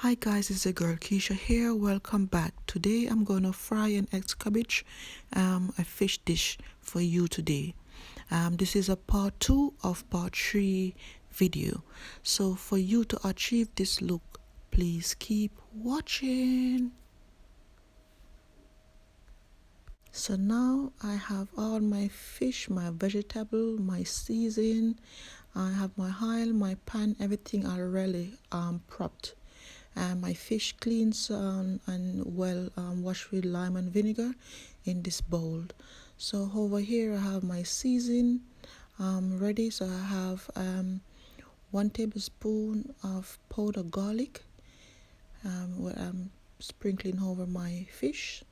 Hi guys, it's the girl Keisha here. Welcome back. Today I'm gonna fry an escovitch, a fish dish for you today. This is a part 2 of part 3 video. So for you to achieve this look, please keep watching. So now I have all my fish, my vegetable, my season. I have my oil, my pan, everything already prepped. My fish cleans and well washed with lime and vinegar in this bowl. So over here I have my season ready. So I have 1 tablespoon of powdered garlic where I'm sprinkling over my fish.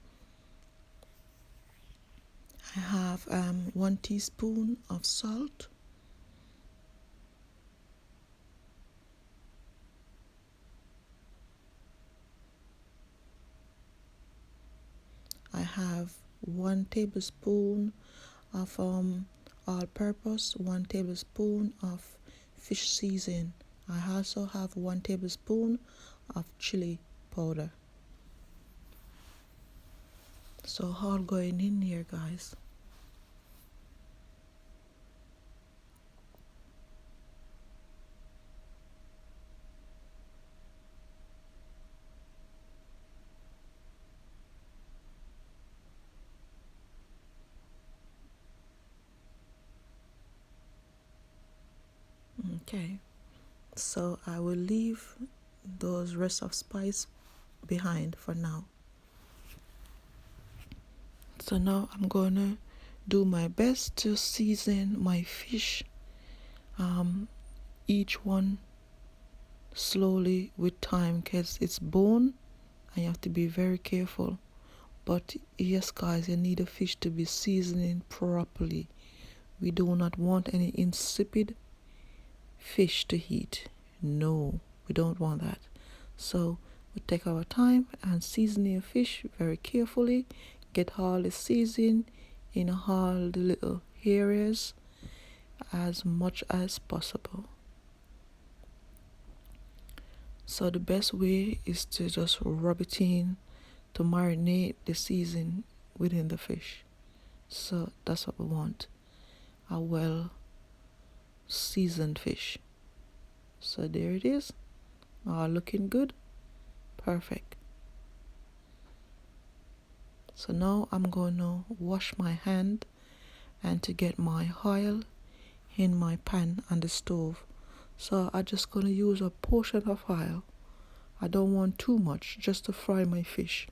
I have 1 teaspoon of salt. I have 1 tablespoon of all-purpose, 1 tablespoon of fish season. I also have 1 tablespoon of chili powder. So all going in here, guys. Okay, so I will leave those rest of spice behind for now. So now I'm gonna do my best to season my fish, each one slowly with time, because it's bone and you have to be very careful. But yes guys, you need a fish to be seasoning properly. We do not want any insipid fish to eat. No, we don't want that. So we take our time and season your fish very carefully. Get all the seasoning in all the little areas as much as possible. So the best way is to just rub it in to marinate the seasoning within the fish. So that's what we want, a well seasoned fish. So there it is, all looking good, perfect. So now I'm going to wash my hand and to get my oil in my pan on the stove. So I'm just going to use a portion of oil. I don't want too much, just to fry my fish.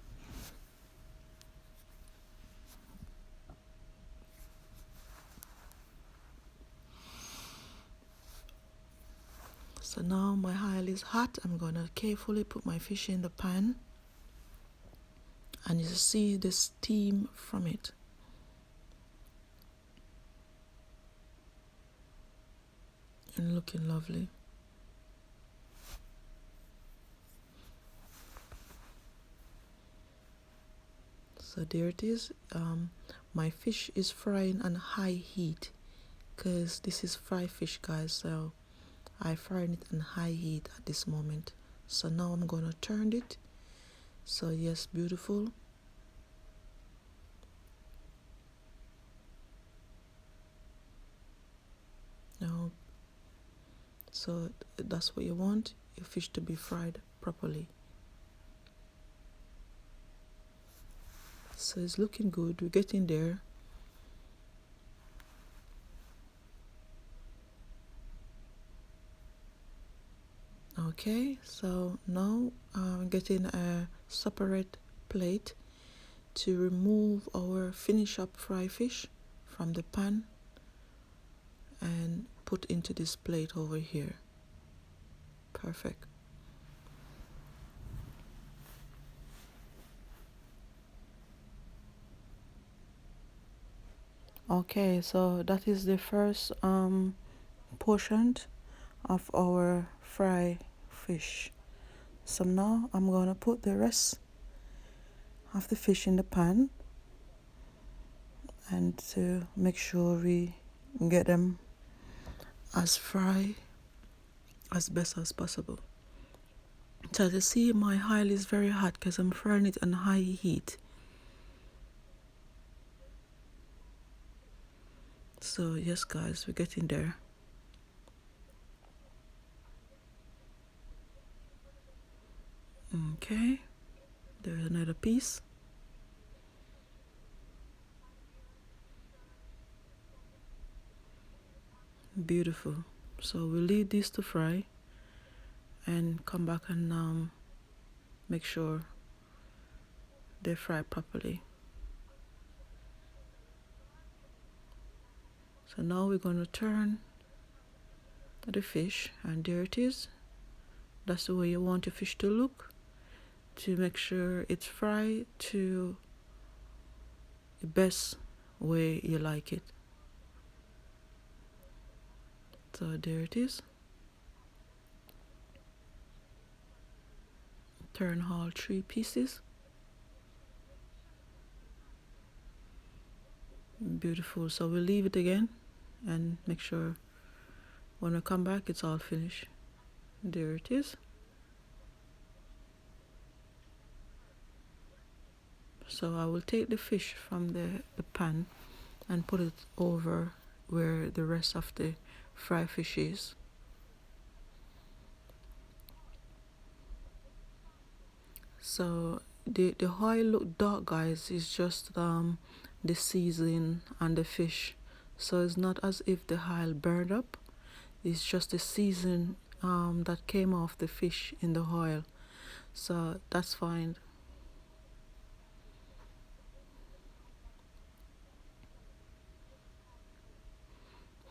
So now my oil is hot. I'm going to carefully put my fish in the pan. And you see the steam from it. And looking lovely. So there it is. My fish is frying on high heat because this is fried fish, guys. So I frying it on high heat at this moment. So now I'm gonna turn it. So yes, beautiful. Now, so that's what you want, your fish to be fried properly. So it's looking good. We're getting there. Okay, so now I'm getting a separate plate to remove our finish up fried fish from the pan and put into this plate over here. Perfect. Okay, so that is the first portion of our fried fish. So now I'm gonna put the rest of the fish in the pan and to make sure we get them as fried as best as possible. So as you see, my oil is very hot because I'm frying it on high heat. So yes guys, we're getting there. Okay, there's another piece. Beautiful. So we'll leave this to fry and come back and make sure they fry properly. So now we're going to turn the fish, and there it is. That's the way you want your fish to look, to make sure it's fried to the best way you like it. So there it is. Turn all 3 pieces. Beautiful. So we'll leave it again and make sure when we come back it's all finished. There it is. So I will take the fish from the pan and put it over where the rest of the fried fish is. So the oil look dark guys, is just the seasoning and the fish. So it's not as if the oil burned up, it's just the season that came off the fish in the oil. So that's fine.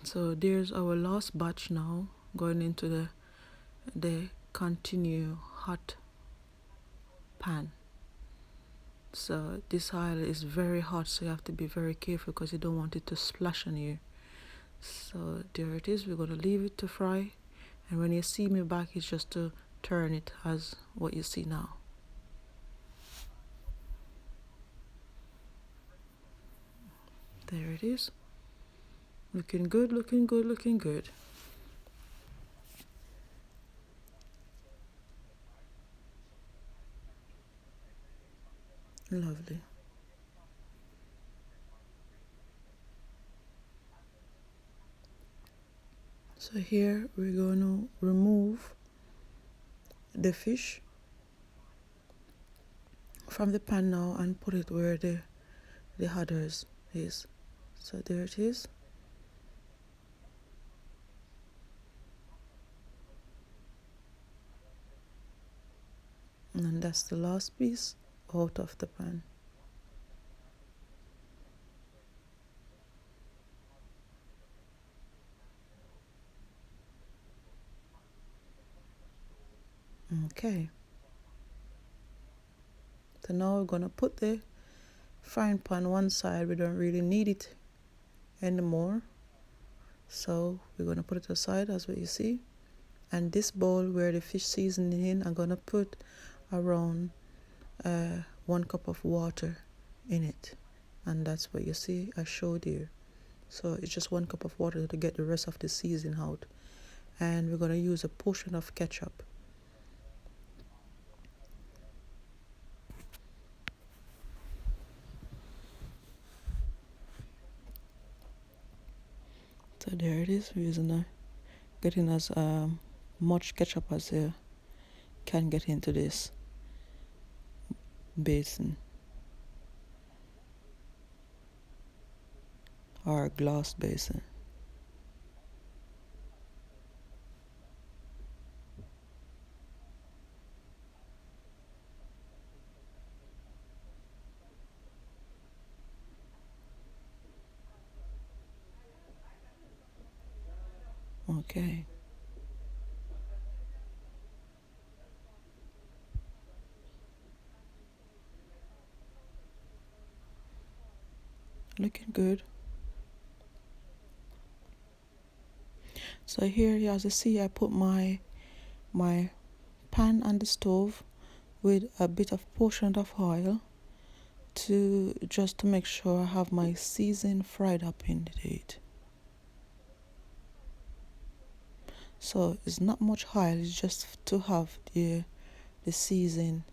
So there's our last batch now going into the continue hot pan. So this oil is very hot, so you have to be very careful because you don't want it to splash on you. So there it is. We're going to leave it to fry, and when you see me back, it's just to turn it as what you see now. There it is. Looking good, looking good, looking good. Lovely. So here we're going to remove the fish from the pan now and put it where the others is. So there it is. And that's the last piece out of the pan. Okay. So now we're gonna put the frying pan one side. We don't really need it anymore. So we're gonna put it aside as what you see. And this bowl where the fish seasoning in, I'm gonna put around 1 cup of water in it. And that's what you see I showed you. So it's just 1 cup of water to get the rest of the seasoning out. And we're gonna use a portion of ketchup. So there it is. We're using getting as much ketchup as you can get into this basin or glass basin. Okay. Looking good. So here, as you see, I put my pan on the stove with a bit of portion of oil to make sure I have my season fried up in it. So it's not much oil, it's just to have the the season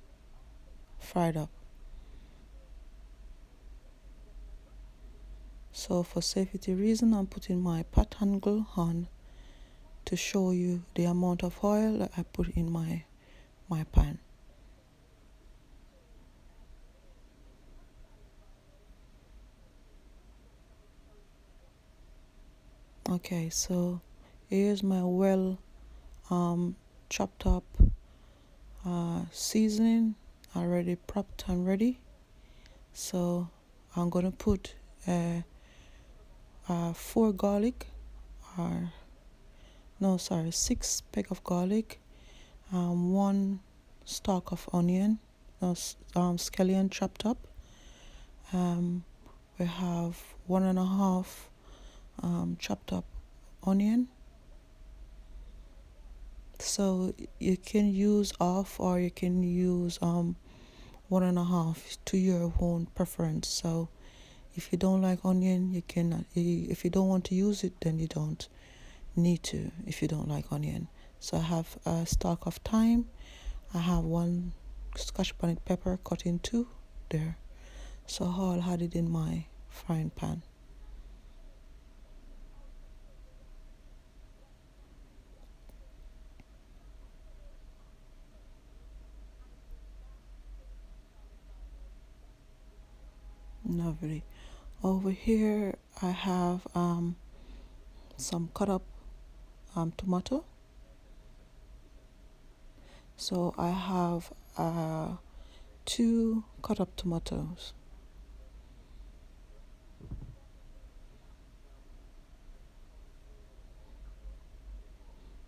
fried up. So for safety reason, I'm putting my pot handle on to show you the amount of oil that I put in my pan. Okay, so here's my chopped up seasoning already prepped and ready. So I'm gonna put 4 garlic, or no, sorry, 6 peg of garlic, 1 stalk of onion, scallion chopped up. We have 1.5 chopped up onion. So you can use half or you can use 1.5 to your own preference. So if you don't like onion, you cannot. If you don't want to use it, then you don't need to. If you don't like onion, so I have a stalk of thyme. I have 1 scotch bonnet pepper cut in 2 there. So I'll add it in my frying pan. Lovely. Over here I have some cut up tomato. So I have 2 cut up tomatoes.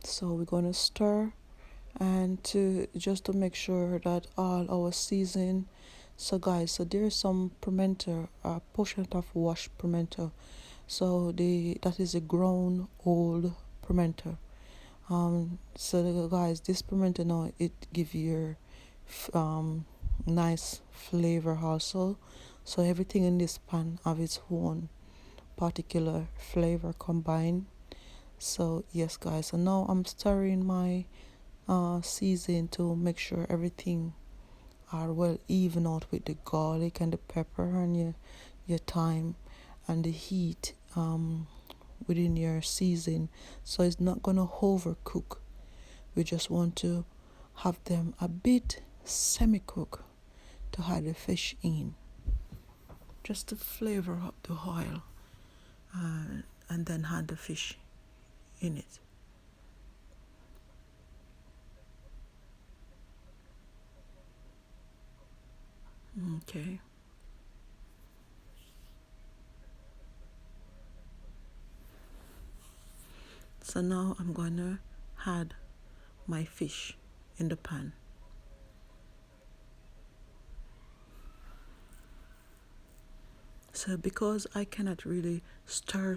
So we're going to stir and to make sure that all our season. So guys, so there's some pimento, a portion of washed pimento. So that is a grown old pimento. So guys, this pimento now, it give you nice flavor also. So everything in this pan have its own particular flavor combined. So yes guys, so now I'm stirring my season to make sure everything are well even out with the garlic and the pepper and your thyme and the heat within your season, so it's not gonna overcook. We just want to have them a bit semi-cook to add the fish in, just to flavor up the oil, and then add the fish in it. Okay. So now I'm gonna add my fish in the pan. So because I cannot really stir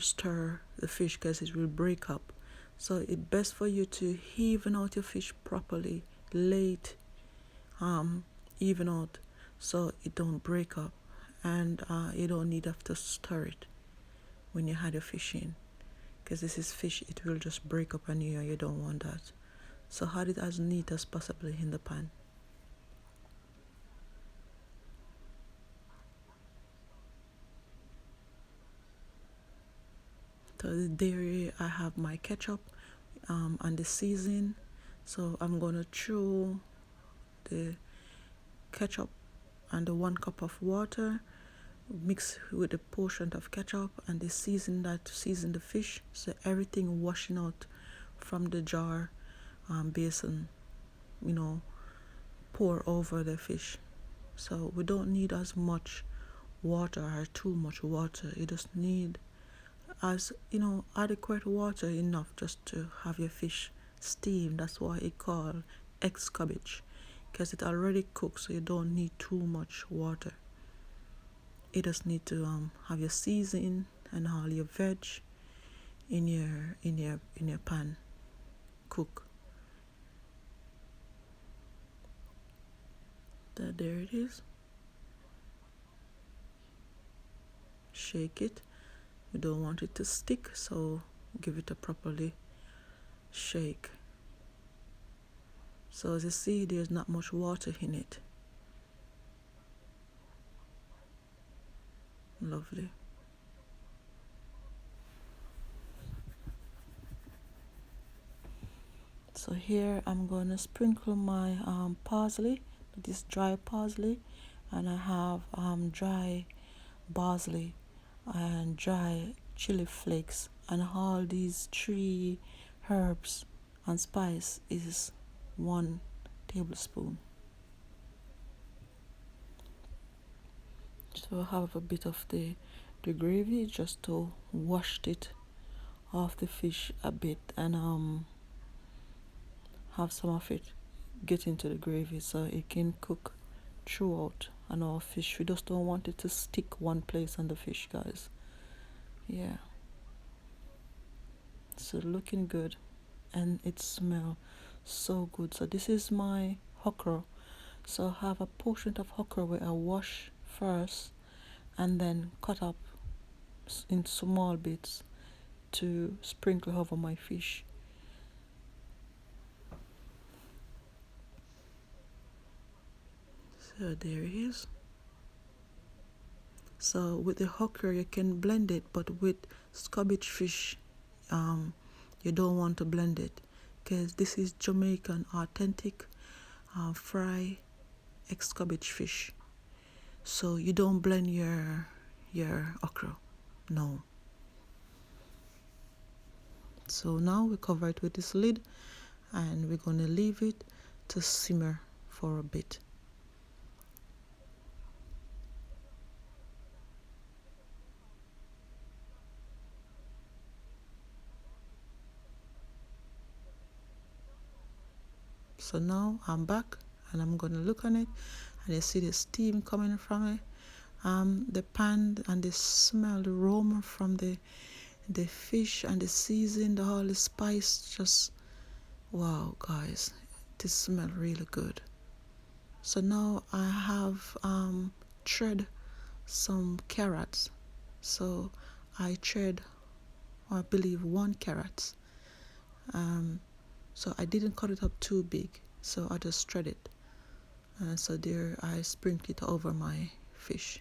the fish because it will break up, so it's best for you to even out your fish properly, late, even out, so it don't break up, and you don't need to stir it when you had your fish in, because this is fish, it will just break up on you and you don't want that. So have it as neat as possible in the pan. So the dairy, I have my ketchup and the season. So I'm gonna throw the ketchup and the 1 cup of water, mix with a portion of ketchup and the season the fish, so everything washing out from the jar basin, pour over the fish. So we don't need as much water or too much water. You just need adequate water enough just to have your fish steam. That's why it called escovitch, because it already cooks, so you don't need too much water. You just need to have your seasoning and all your veg in your pan cook. There it is. Shake it. We don't want it to stick, so give it a properly shake. So as you see, there's not much water in it. Lovely. So here I'm going to sprinkle my parsley, this dry parsley, and I have dry parsley and dry chili flakes, and all these 3 herbs and spice is 1 tablespoon. So I have a bit of the gravy just to wash it off the fish a bit, and have some of it get into the gravy so it can cook throughout on our fish. We just don't want it to stick one place on the fish, guys. Yeah, so looking good, and it smells so good. So this is my okra. So I have a portion of okra where I wash first and then cut up in small bits to sprinkle over my fish. So there it is. So with the okra you can blend it, but with escovitch fish you don't want to blend it, because this is Jamaican authentic fry escovitch fish. So you don't blend your okra, no. So now we cover it with this lid and we're going to leave it to simmer for a bit. So now I'm back and I'm going to look on it, and you see the steam coming from it, the pan, and the smell, the aroma from the fish and the season, all the spice. Just wow, guys, this smells really good. So now I have shred some carrots. So I shred, I believe, 1 carrot. So I didn't cut it up too big, so I just shred it. So there I sprinkle it over my fish.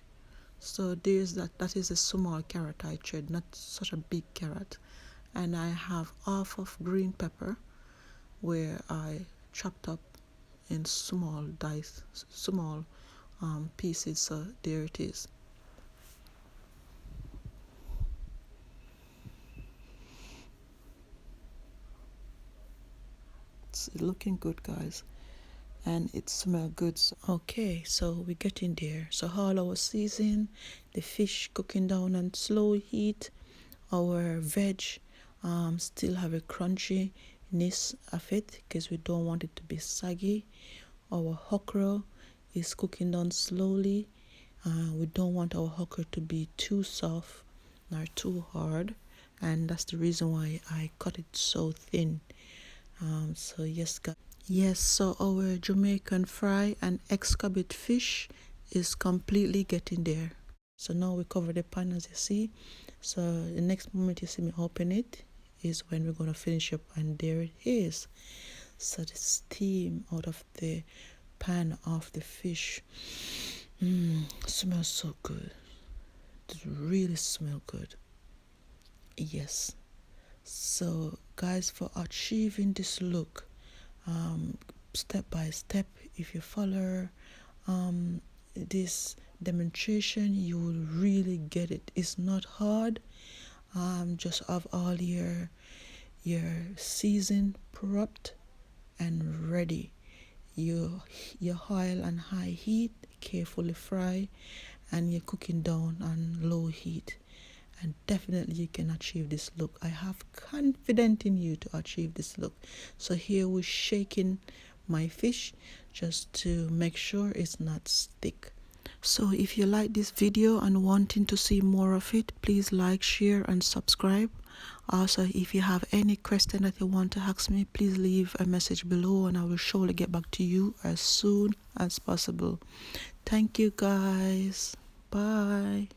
So there's that is a small carrot I shred, not such a big carrot. And I have half of green pepper where I chopped up in small pieces. So there it is. It's looking good, guys, and it smells good. Okay, so we're getting there. So all our season, the fish cooking down on slow heat, our veg still have a crunchiness of it because we don't want it to be saggy. Our okra is cooking down slowly. We don't want our okra to be too soft nor too hard, and that's the reason why I cut it so thin. So yes, guys. Yes, so our Jamaican fry and escovitch fish is completely getting there. So now we cover the pan, as you see. So the next moment you see me open it is when we're going to finish up, and there it is. So the steam out of the pan of the fish smells so good. It really smells good. Yes. So guys, for achieving this look, step by step, if you follow this demonstration, you will really get it. It's not hard. Just have all your season prepped and ready. Your oil on high heat, carefully fry, and you're cooking down on low heat, and definitely you can achieve this look. I have confidence in you to achieve this look. So here we're shaking my fish just to make sure it's not stick. So if you like this video and wanting to see more of it, please like, share and subscribe. Also, if you have any question that you want to ask me, please leave a message below and I will surely get back to you as soon as possible. Thank you, guys. Bye.